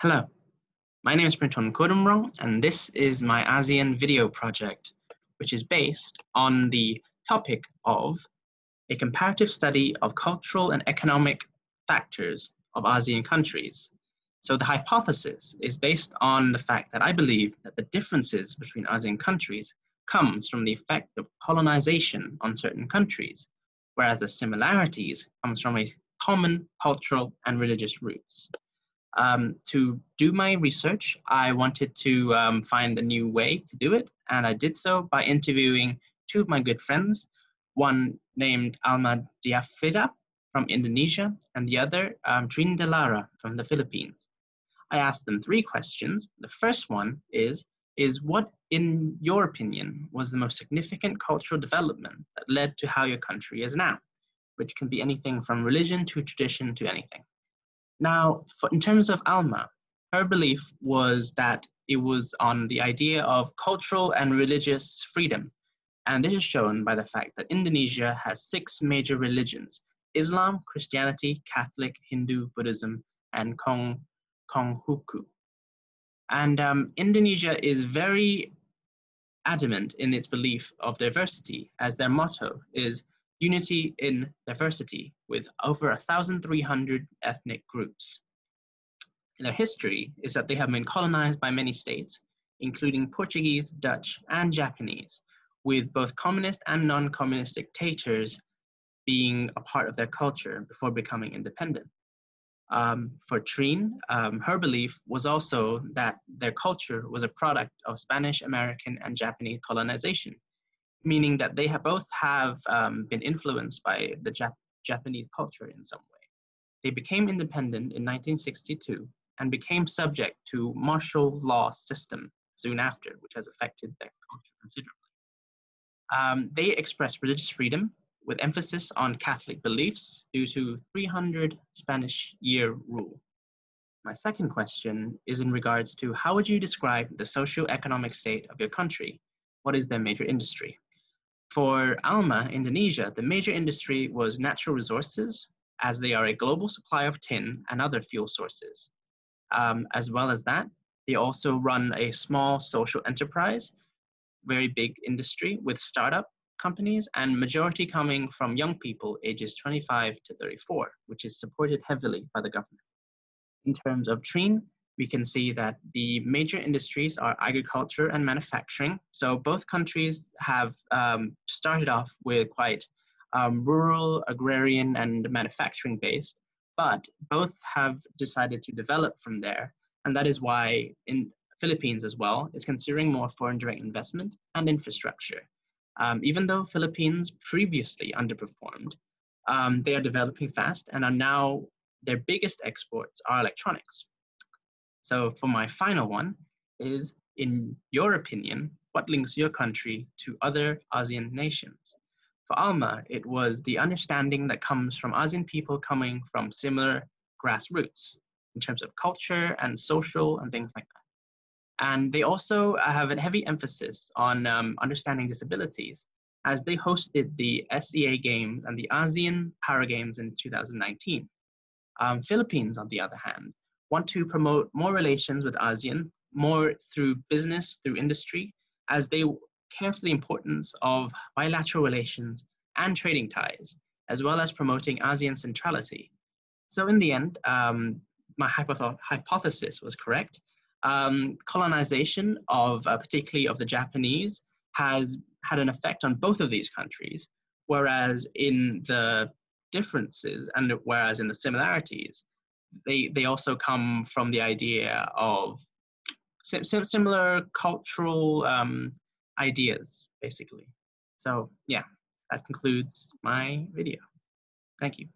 Hello, my name is Printon Kodumrong, and this is my ASEAN video project, which is based on the topic of a comparative study of cultural and economic factors of ASEAN countries. So the hypothesis is based on the fact that I believe that the differences between ASEAN countries comes from the effect of colonization on certain countries, whereas the similarities comes from a common cultural and religious roots. To do my research, I wanted to find a new way to do it, and I did so by interviewing two of my good friends, one named Alma Diafrida from Indonesia, and the other Trin Delara from the Philippines. I asked them three questions. The first one is what, in your opinion, was the most significant cultural development that led to how your country is now, which can be anything from religion to tradition to anything. Now, in terms of Alma, her belief was that it was on the idea of cultural and religious freedom. And this is shown by the fact that Indonesia has 6 major religions: Islam, Christianity, Catholic, Hindu, Buddhism, and Konghucu. And Indonesia is very adamant in its belief of diversity, as their motto is unity in diversity, with over 1,300 ethnic groups. Their history is that they have been colonized by many states, including Portuguese, Dutch, and Japanese, with both communist and non-communist dictators being a part of their culture before becoming independent. For Trin, her belief was also that their culture was a product of Spanish, American, and Japanese colonization, meaning that they both have been influenced by the Japanese culture in some way. They became independent in 1962 and became subject to martial law system soon after, which has affected their culture considerably. They expressed religious freedom with emphasis on Catholic beliefs due to 300 Spanish year rule. My second question is in regards to how would you describe the socio-economic state of your country? What is their major industry? For Alma, Indonesia, the major industry was natural resources, as they are a global supplier of tin and other fuel sources. As well as that, they also run a small social enterprise, very big industry with startup companies, and majority coming from young people ages 25 to 34, which is supported heavily by the government. In terms of Trin, we can see that the major industries are agriculture and manufacturing. So both countries have started off with quite rural, agrarian, and manufacturing based, but both have decided to develop from there. And that is why in Philippines as well is considering more foreign direct investment and infrastructure. Even though Philippines previously underperformed, they are developing fast and are now, their biggest exports are electronics. So for my final one is, in your opinion, what links your country to other ASEAN nations? For Alma, it was the understanding that comes from ASEAN people coming from similar grassroots in terms of culture and social and things like that. And they also have a heavy emphasis on understanding disabilities, as they hosted the SEA Games and the ASEAN Para Games in 2019. Philippines, on the other hand, want to promote more relations with ASEAN, more through business, through industry, as they care for the importance of bilateral relations and trading ties, as well as promoting ASEAN centrality. So in the end, my hypothesis was correct. Colonization of, particularly of the Japanese, has had an effect on both of these countries, whereas in the differences and whereas in the similarities, they also come from the idea of similar cultural ideas, basically. So yeah, that concludes my video. Thank you.